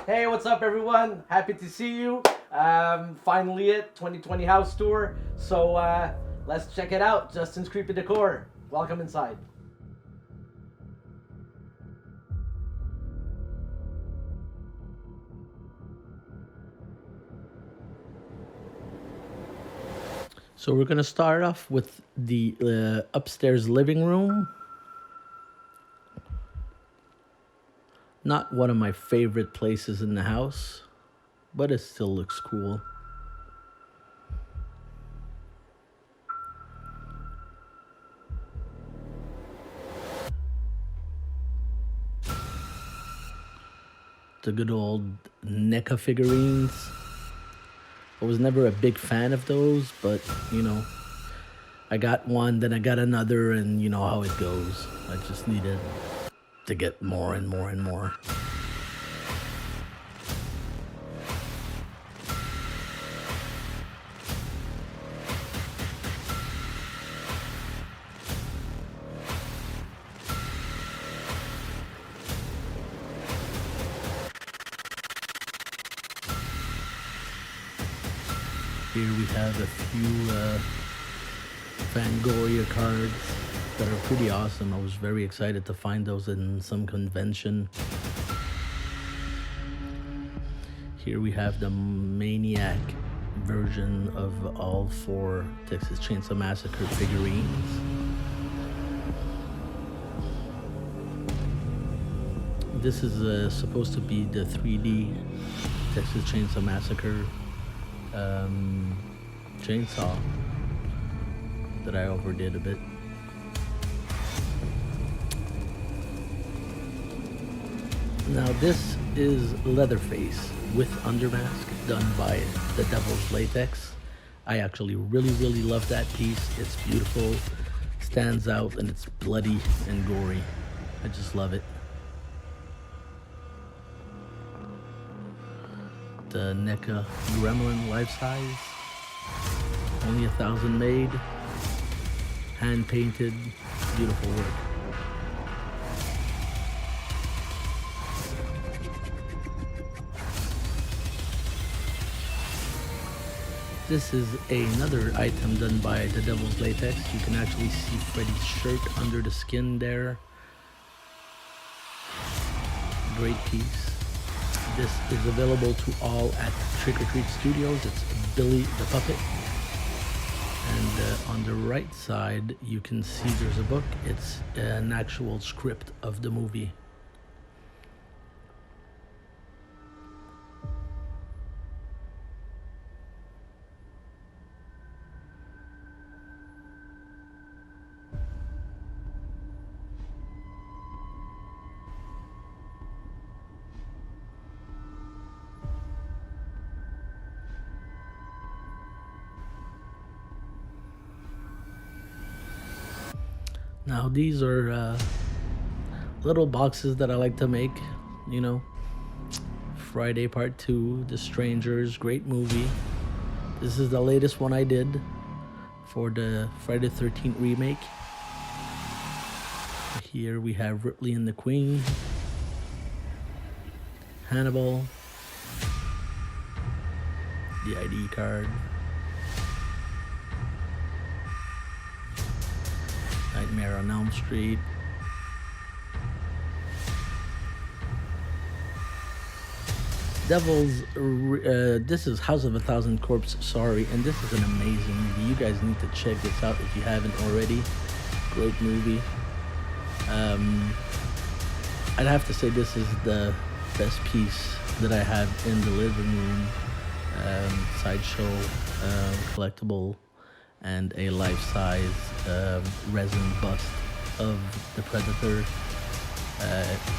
Hey, what's up, everyone? Happy to see you. Finally, it 2020 house tour. So let's check it out. Justin's Creepy Decor. Welcome inside. So we're gonna start off with the upstairs living room. Not one of my favorite places in the house, but it still looks cool. The good old NECA figurines. I was never a big fan of those, but I got one, then I got another, and you know how it goes. I just needed to get more and more and more. Here we have a few Fangoria cards that are pretty awesome. I was very excited to find those in some convention. Here we have the Maniac version of all 4 Texas Chainsaw Massacre figurines. This is supposed to be the 3D Texas Chainsaw Massacre chainsaw that I overdid a bit. Now this is Leatherface with Undermask, done by the Devil's Latex. I actually really love that piece. It's beautiful, stands out, and it's bloody and gory. I just love it. The NECA Gremlin life size, only 1,000 made, hand painted, beautiful work. This is another item done by the Devil's Latex. You can actually see Freddy's shirt under the skin there. Great piece. This is available to all at Trick or Treat Studios. It's Billy the Puppet. And on the right side, you can see there's a book. It's an actual script of the movie. Now these are little boxes that I like to make, Friday Part 2, The Strangers, great movie. This is the latest one I did for the Friday the 13th remake. Here we have Ripley and the Queen, Hannibal, the ID card, Nightmare on Elm Street, this is House of a Thousand Corpses, sorry, and this is an amazing movie. You guys need to check this out if you haven't already. Great movie. I'd have to say this is the best piece that I have in the living room. Sideshow collectible and a life-size resin bust of the Predator.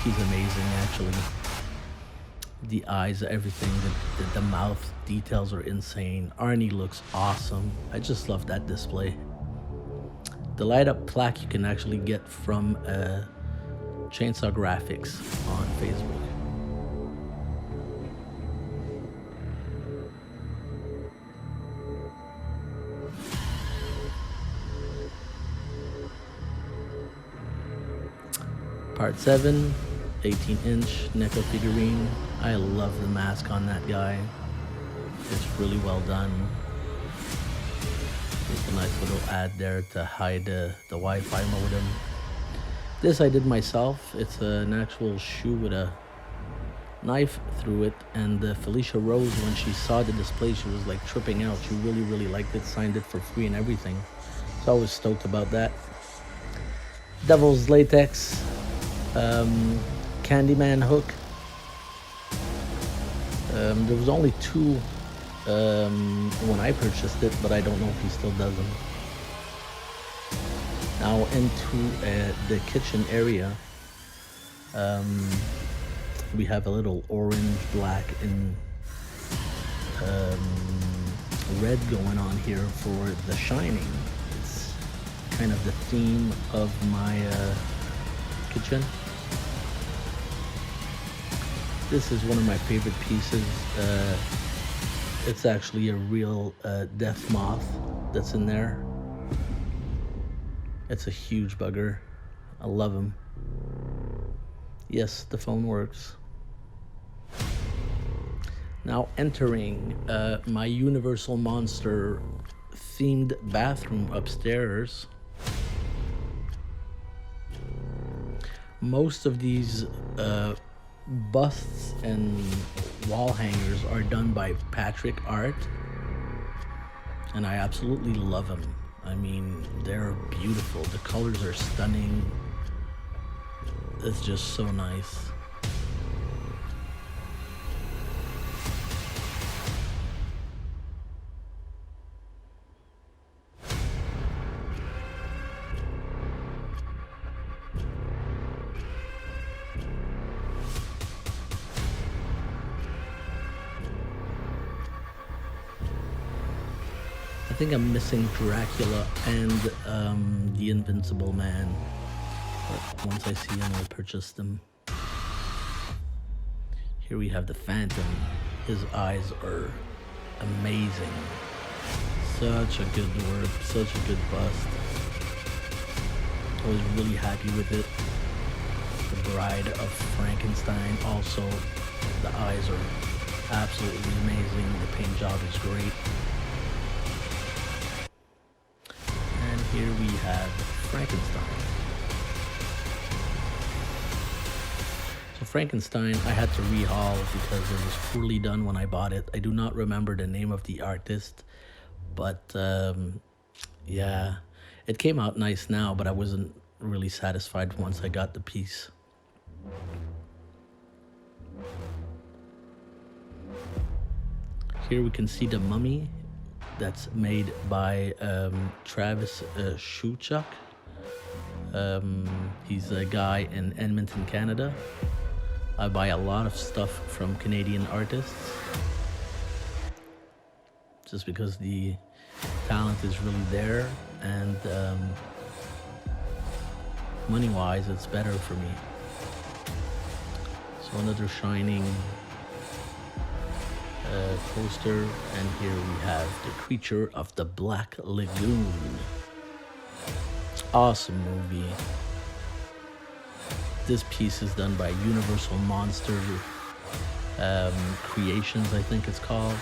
He's amazing, actually. The eyes, everything, the mouth details are insane. Arnie looks awesome. I just love that display. The light-up plaque you can actually get from Chainsaw Graphics on Facebook. Part 7, 18-inch NECA figurine. I love the mask on that guy. It's really well done. It's a nice little ad there to hide the Wi-Fi modem. This I did myself. It's an actual shoe with a knife through it, and Felicia Rose, when she saw the display, she was like tripping out. She really liked it, signed it for free and everything. So I was stoked about that. Devil's Latex, Candyman hook. There was only two when I purchased it, but I don't know if he still does them. Now into the kitchen area. We have a little orange, black, and red going on here for The Shining. It's kind of the theme of my kitchen. This is one of my favorite pieces. It's actually a real death moth that's in there. It's a huge bugger. I love him. Yes, the phone works. Now entering my Universal Monster themed bathroom upstairs. Most of these busts and wall hangers are done by Patrick Art, and I absolutely love them. I mean, they're beautiful. The colors are stunning. It's just so nice. I think I'm missing Dracula and the Invincible Man. But once I see them, I'll purchase them. Here we have the Phantom. His eyes are amazing. Such a good work, such a good bust. I was really happy with it. The Bride of Frankenstein also. The eyes are absolutely amazing. The paint job is great. And here we have Frankenstein. So Frankenstein, I had to rehaul because it was poorly done when I bought it. I do not remember the name of the artist, but yeah, it came out nice now, but I wasn't really satisfied once I got the piece. Here we can see the Mummy that's made by Travis Schuchuk. He's a guy in Edmonton, Canada. I buy a lot of stuff from Canadian artists just because the talent is really there, and money-wise, it's better for me. So another Shining poster, and here we have the Creature of the Black Lagoon. Awesome movie. This piece is done by Universal Monster Creations, I think it's called.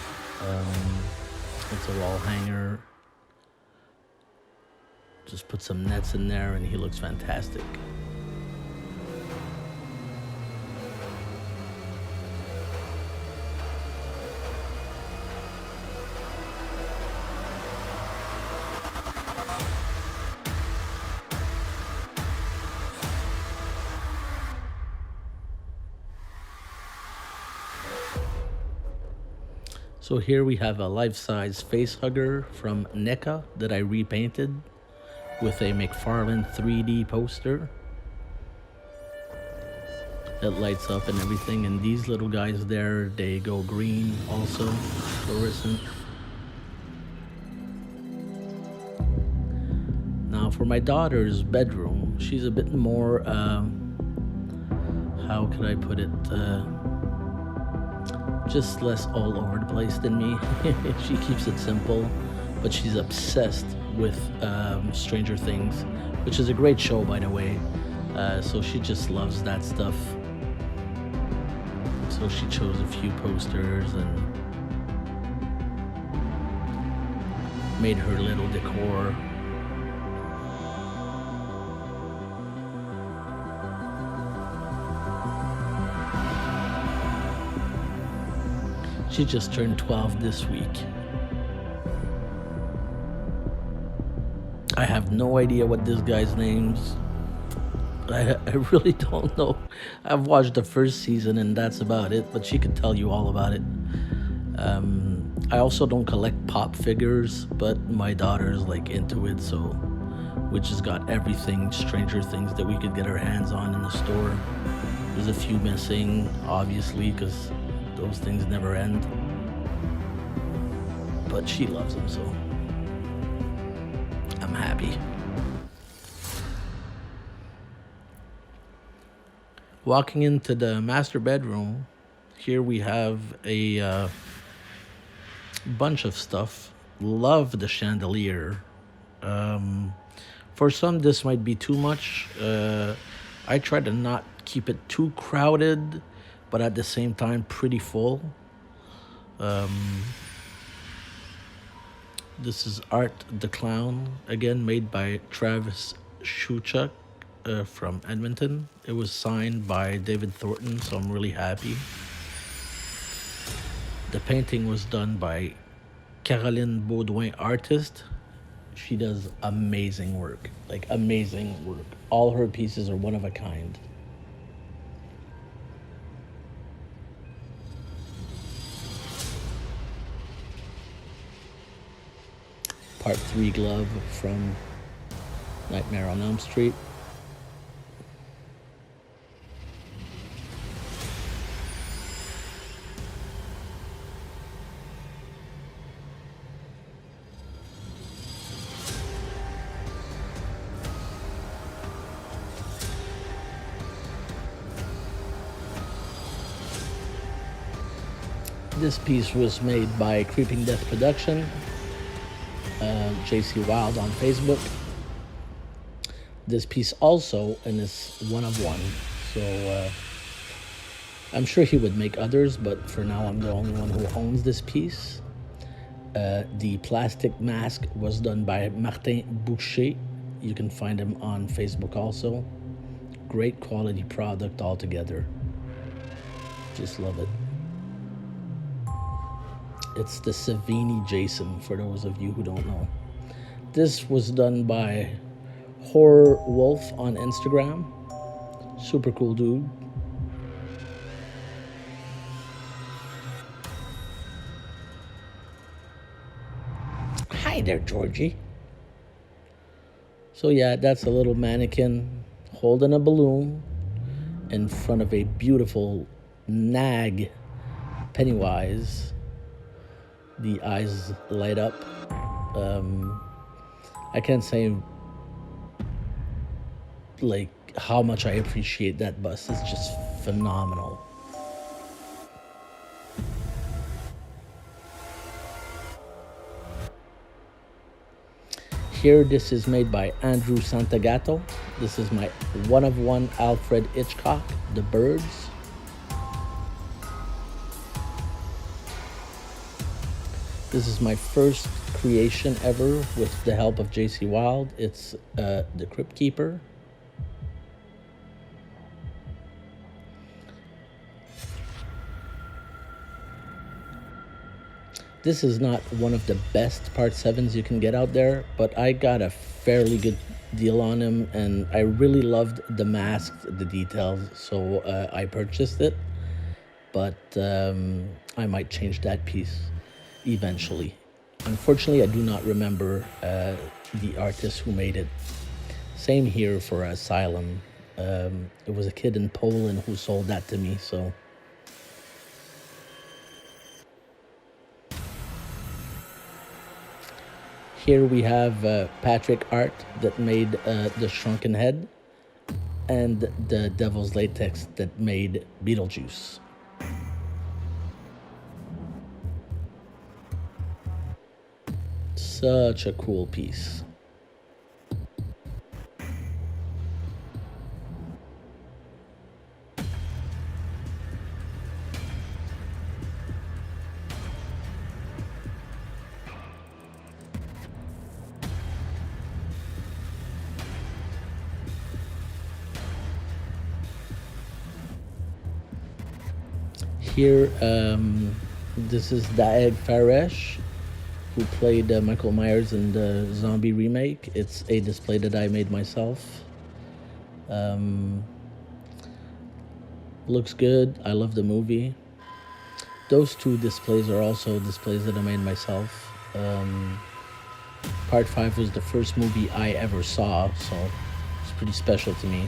It's a wall hanger. Just put some nets in there and he looks fantastic. So here we have a life-size face hugger from NECA that I repainted with a McFarlane 3D poster. It lights up and everything, and these little guys there, they go green also, fluorescent. Now for my daughter's bedroom, she's a bit more, how could I put it, just less all over the place than me. She keeps it simple, but she's obsessed with Stranger Things, which is a great show, by the way. So she just loves that stuff. So So she chose a few posters and made her little decor. She just turned 12 this week. I have no idea what this guy's name's. I really don't know. I've watched the first season and that's about it, but she could tell you all about it. I also don't collect pop figures, but my daughter's like into it, so we just got everything Stranger Things that we could get our hands on in the store. There's a few missing, obviously, because those things never end. But she loves them, so I'm happy. Walking into the master bedroom, here we have a bunch of stuff. Love the chandelier. For some, this might be too much. I try to not keep it too crowded, but at the same time, pretty full. This is Art the Clown, again made by Travis Shuchuk from Edmonton. It was signed by David Thornton, so I'm really happy. The painting was done by Caroline Baudouin, artist. She does amazing work, like amazing work. All her pieces are one of a kind. Part 3 glove from Nightmare on Elm Street. This piece was made by Creeping Death Production, JC Wild on Facebook. This piece also, and it's one of one, so I'm sure he would make others, but for now I'm the only one who owns this piece. The plastic mask was done by Martin Boucher. You can find him on Facebook also. Great quality product altogether. Just love it. It's the Savini Jason, for those of you who don't know. This was done by Horror Wolf on Instagram. Super cool dude. Hi there, Georgie. So yeah, that's a little mannequin holding a balloon in front of a beautiful nag Pennywise. The eyes light up. I can't say like how much I appreciate that bust. It's just phenomenal. Here, this is made by Andrew Santagato. This is my one of one Alfred Hitchcock, The Birds. This is my first creation ever with the help of JC Wild. It's the Crypt Keeper. This is not one of the best Part 7s you can get out there, but I got a fairly good deal on him, and I really loved the mask, the details, so I purchased it. But I might change that piece eventually. Unfortunately, I do not remember the artist who made it. Same here for Asylum. It was a kid in Poland who sold that to me, so. Here we have Patrick Art that made the Shrunken Head, and the Devil's Latex that made Beetlejuice. Such a cool piece. Here, this is Daeg Faresh, who played Michael Myers in the zombie remake. It's a display that I made myself. Um, Looks good. I love the movie. Those two displays are also displays that I made myself. Part 5 was the first movie I ever saw, so it's pretty special to me.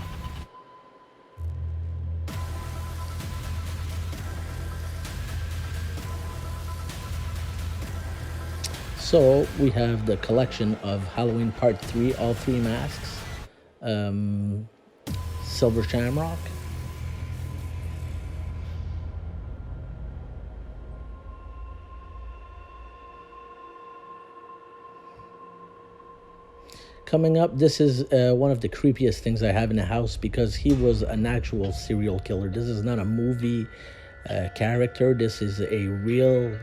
So we have the collection of Halloween Part 3, all three masks. Silver Shamrock. Coming up, this is one of the creepiest things I have in the house because he was an actual serial killer. This is not a movie character. This is a real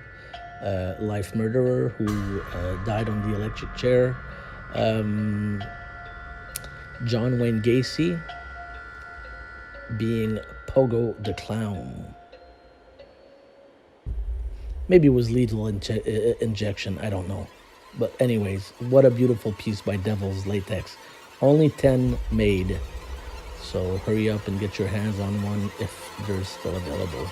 life murderer who died on the electric chair. John Wayne Gacy being Pogo the Clown. Maybe it was lethal injection, I don't know. But anyways, what a beautiful piece by Devil's Latex. Only 10 made. So hurry up and get your hands on one if they're still available.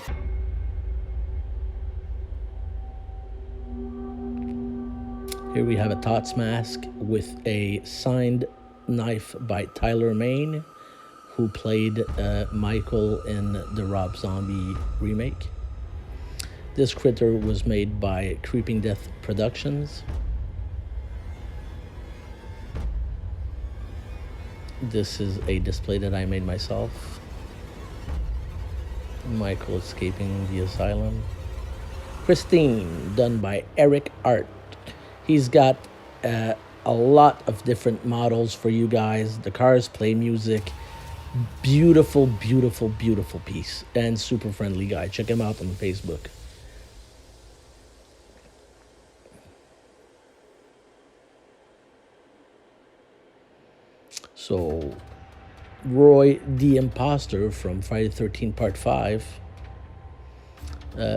Here we have a Tots mask with a signed knife by Tyler Mane, who played Michael in the Rob Zombie remake. This critter was made by Creeping Death Productions. This is a display that I made myself. Michael escaping the asylum. Christine, done by Eric Art. He's got a lot of different models for you guys. The cars play music. Beautiful, beautiful, beautiful piece. And super friendly guy. Check him out on Facebook. So, Roy the Imposter from Friday the 13th Part 5.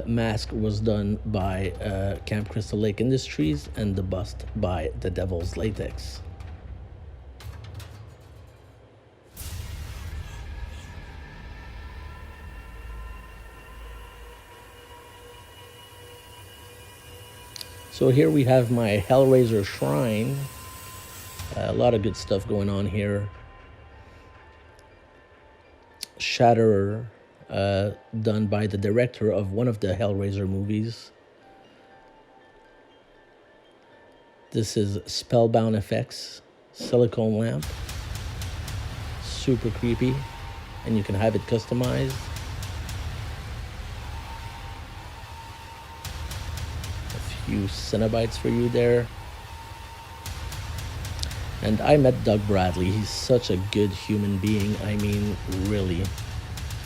Mask was done by Camp Crystal Lake Industries and the bust by The Devil's Latex. So here we have my Hellraiser Shrine. A lot of good stuff going on here. Shatterer, done by the director of one of the Hellraiser movies. This is Spellbound Effects, silicone lamp. Super creepy, and you can have it customized. A few Cenobites for you there. And I met Doug Bradley. He's such a good human being. I mean, really.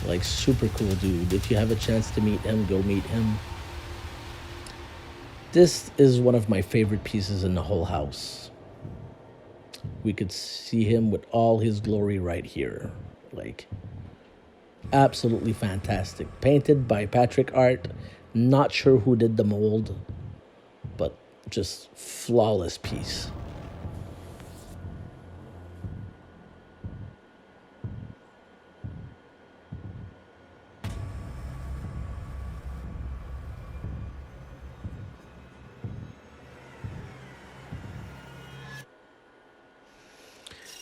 Like, super cool dude. If you have a chance to meet him, go meet him. This is one of my favorite pieces in the whole house. We could see him with all his glory right here. Like, absolutely fantastic. Painted by Patrick Art. Not sure who did the mold, but just flawless piece.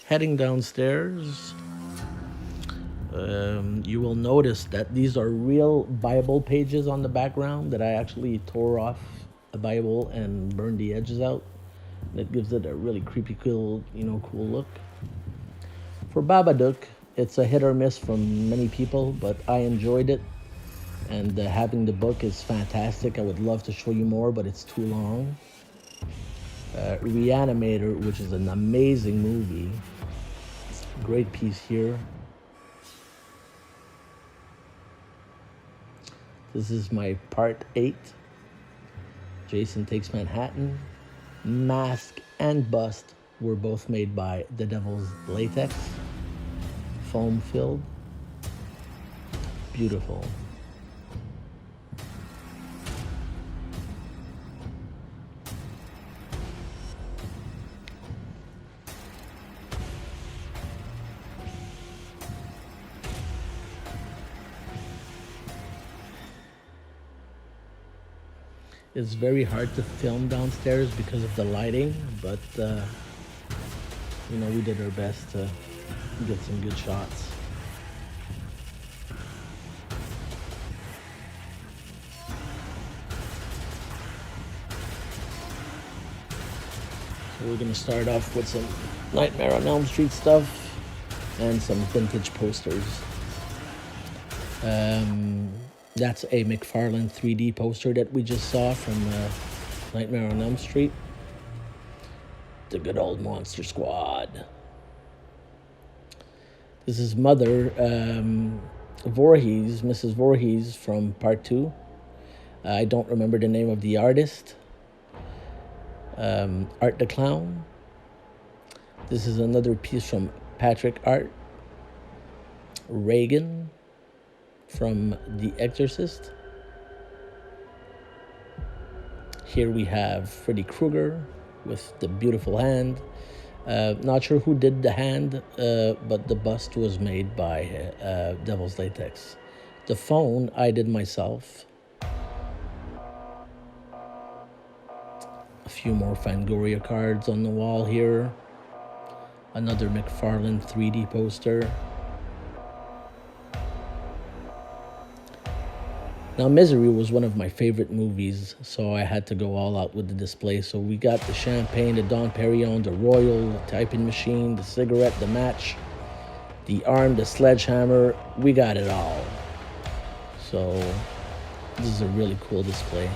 Heading downstairs, you will notice that these are real Bible pages on the background that I actually tore off a Bible and burned the edges out. That gives it a really creepy, cool look. For Babadook, it's a hit or miss from many people, but I enjoyed it. And having the book is fantastic. I would love to show you more, but it's too long. Reanimator, which is an amazing movie. Great piece here. This is my part 8. Jason Takes Manhattan. Mask and bust were both made by The Devil's Latex. Foam filled. Beautiful. It's very hard to film downstairs because of the lighting, but we did our best to get some good shots. So we're gonna start off with some Nightmare on Elm Street stuff and some vintage posters. That's a McFarlane 3D poster that we just saw from Nightmare on Elm Street. The good old Monster Squad. This is Mother Voorhees, Mrs. Voorhees from Part 2. I don't remember the name of the artist. Art the Clown. This is another piece from Patrick Art. Reagan from The Exorcist. Here we have Freddy Krueger with the beautiful hand. Not sure who did the hand, but the bust was made by Devil's Latex. The phone I did myself. A few more Fangoria cards on the wall here. Another McFarlane 3D poster. Now, Misery was one of my favorite movies, so I had to go all out with the display. So we got the champagne, the Dom Perignon, the Royal, the typing machine, the cigarette, the match, the arm, the sledgehammer. We got it all. So this is a really cool display.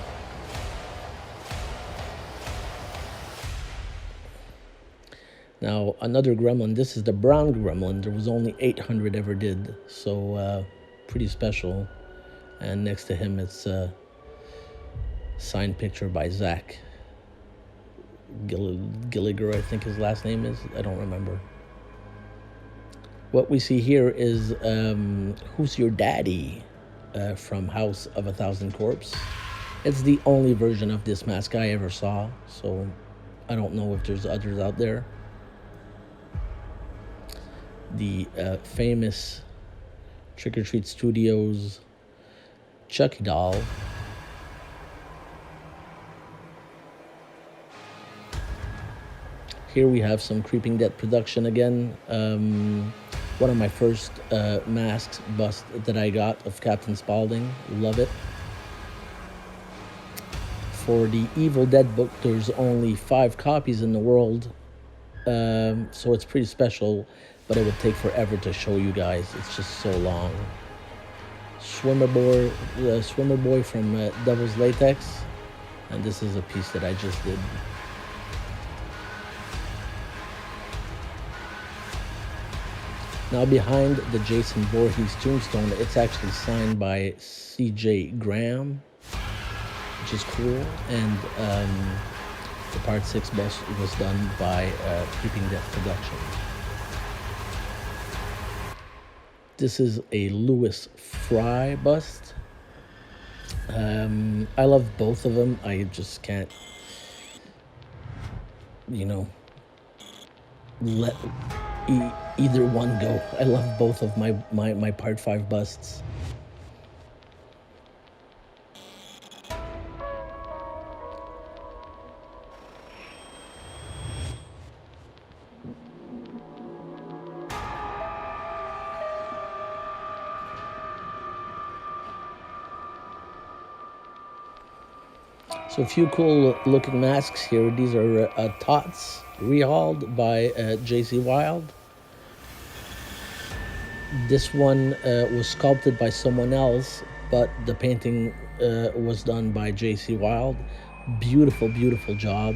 Now, another gremlin. This is the brown gremlin. There was only 800 ever did, so pretty special. And next to him, it's a signed picture by Zach Gilliger, I think his last name is. I don't remember. What we see here is Who's Your Daddy from House of a Thousand Corpses. It's the only version of this mask I ever saw, so I don't know if there's others out there. The famous Trick or Treat Studios Chucky doll. Here we have some Creeping Dead production again. One of my first masks bust that I got of Captain Spaulding. Love it. For the Evil Dead book, there's only 5 copies in the world. So it's pretty special, but it would take forever to show you guys. It's just so long. Swimmer Boy from Devil's Latex, and this is a piece that I just did. Now behind the Jason Voorhees tombstone, it's actually signed by C.J. Graham, which is cool, and the Part 6 bust was done by Creeping Dead Productions. This is a Louis Fry bust. I love both of them. I just can't, let either one go. I love both of my Part 5 busts. So a few cool looking masks here. These are Tots, rehauled by J.C. Wild. This one was sculpted by someone else, but the painting was done by J.C. Wild. Beautiful, beautiful job.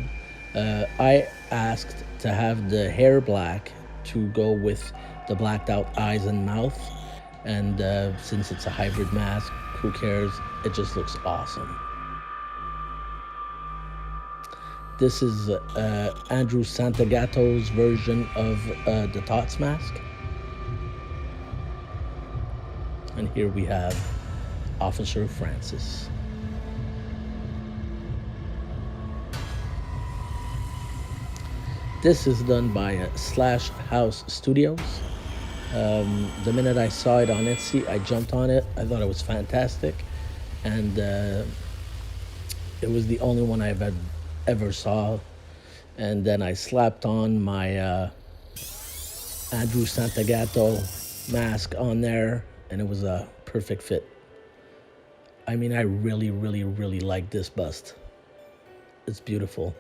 I asked to have the hair black to go with the blacked out eyes and mouth. And since it's a hybrid mask, who cares? It just looks awesome. This is Andrew Santagato's version of the Tots mask. And here we have Officer Francis. This is done by Slash House Studios. The minute I saw it on Etsy, I jumped on it. I thought it was fantastic. And It was the only one I've ever saw. And then I slapped on my Andrew Santagato mask on there, and it was a perfect fit. I mean, I really, really, really like this bust. It's beautiful.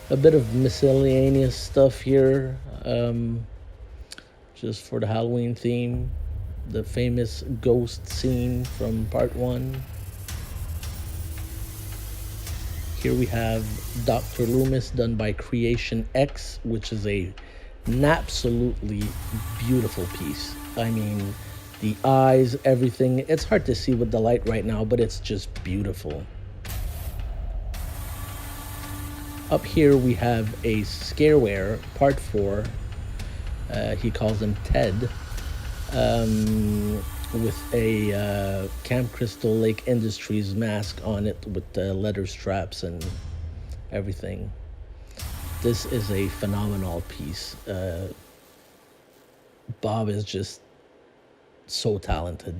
A bit of miscellaneous stuff here, just for the Halloween theme. The famous ghost scene from part 1. Here we have Dr. Loomis done by Creation X, which is an absolutely beautiful piece. I mean, the eyes, everything. It's hard to see with the light right now, but it's just beautiful. Up here we have a Scareware, part 4. He calls him Ted. With a Camp Crystal Lake Industries mask on it with leather straps and everything. This is a phenomenal piece. Bob is just so talented.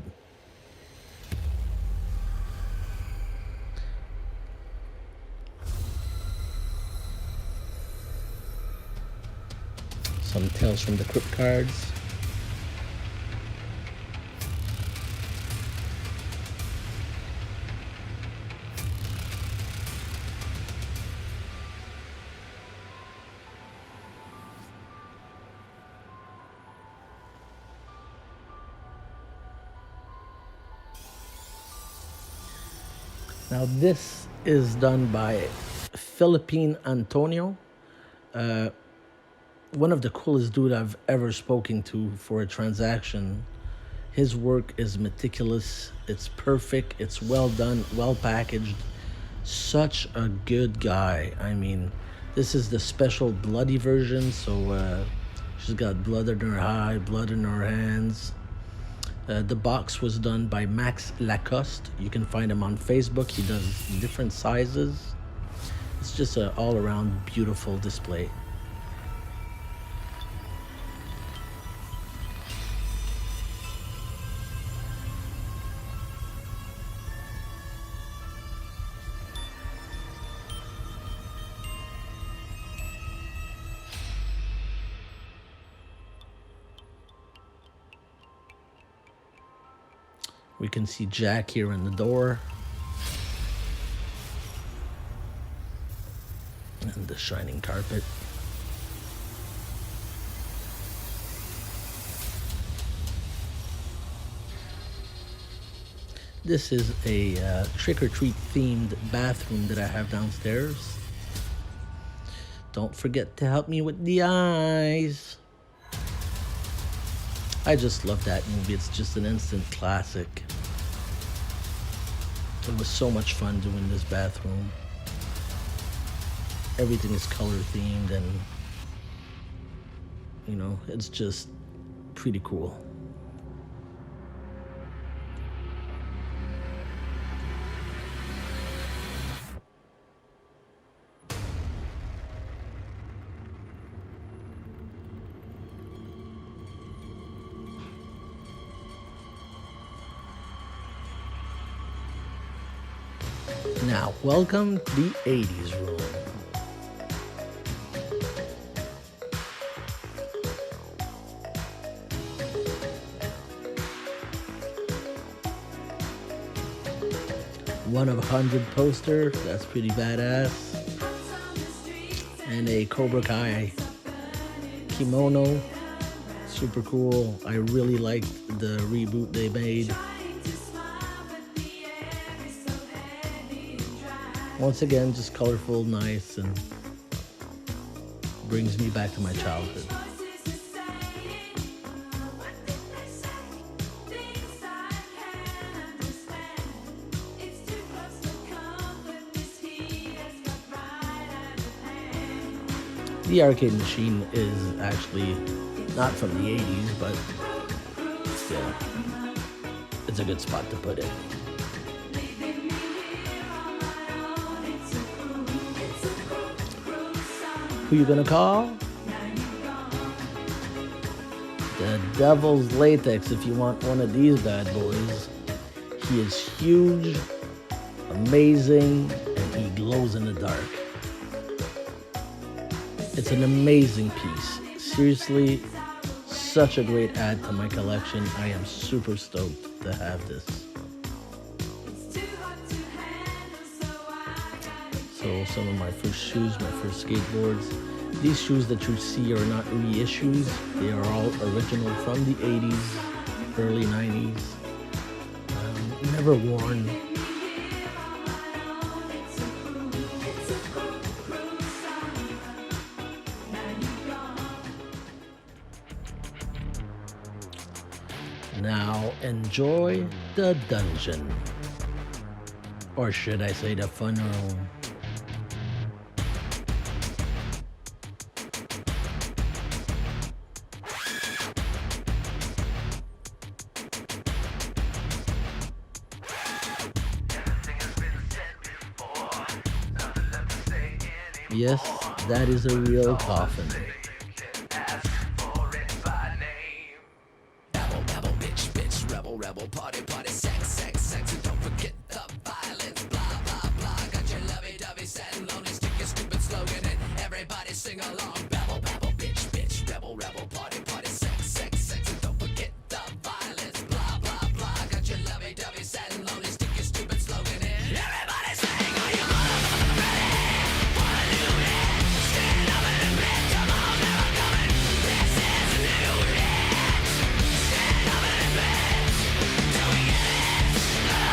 Some Tales from the Crypt cards. Now this is done by Philippine Antonio. One of the coolest dude I've ever spoken to for a transaction. His work is meticulous. It's perfect. It's well done, well packaged. Such a good guy. I mean, this is the special bloody version. So she's got blood in her eye, blood in her hands. The box was done by Max Lacoste. You can find him on Facebook. He does different sizes. It's just an all-around beautiful display. We can see Jack here in the door. And the shining carpet. This is a trick-or-treat themed bathroom that I have downstairs. Don't forget to help me with the eyes. I just love that movie. It's just an instant classic. It was so much fun doing this bathroom. Everything is color themed and, you know, it's just pretty cool. Now, welcome to the 80s room. One of 100 poster, that's pretty badass. And a Cobra Kai kimono, super cool. I really liked the reboot they made. Once again, just colorful, nice, and brings me back to my childhood. The arcade machine is actually not from the 80s, but still, it's a good spot to put it. Who you gonna call? The Devil's Latex, if you want one of these bad boys. He is huge, amazing, and he glows in the dark. It's an amazing piece. Seriously, such a great add to my collection. I am super stoked to have this. So some of my first shoes, my first skateboards. These shoes that you see are not reissues. They are all original from the 80s, early 90s. Never worn. Now enjoy the dungeon. Or should I say the fun room? Yes, that is a real coffin. Babble, babble, bitch, bitch, rebel, rebel, party, party, sex, sex, sex, and don't forget the violence, blah, blah, blah. Got your lovey-dovey, sad and lonely, stick your stupid slogan and everybody sing along. Babble, babble, bitch, bitch, rebel, rebel, party, party, sex, sex, sex, and don't forget the violence, blah, blah, blah. Got your lovey-dovey, sad and lonely, stick your stupid slogan and everybody sing, are you motherfucking ready? Wanna do it? Stand up and admit, come on, never coming. This is a new hit. Stand up and admit. Do we get it? No.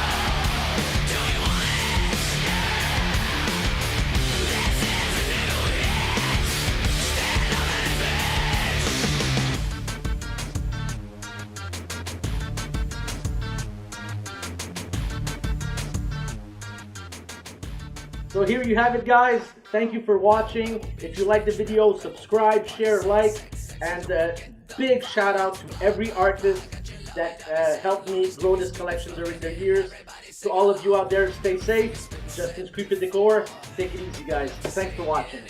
Do we want it? This is a new hit. Stand up and admit. So here you have it, guys. Thank you for watching. If you like the video, subscribe, share, like, and big shout out to every artist that helped me grow this collection during the years. To all of you out there, stay safe. Justin's Creepy Decor. Take it easy, guys. Thanks for watching.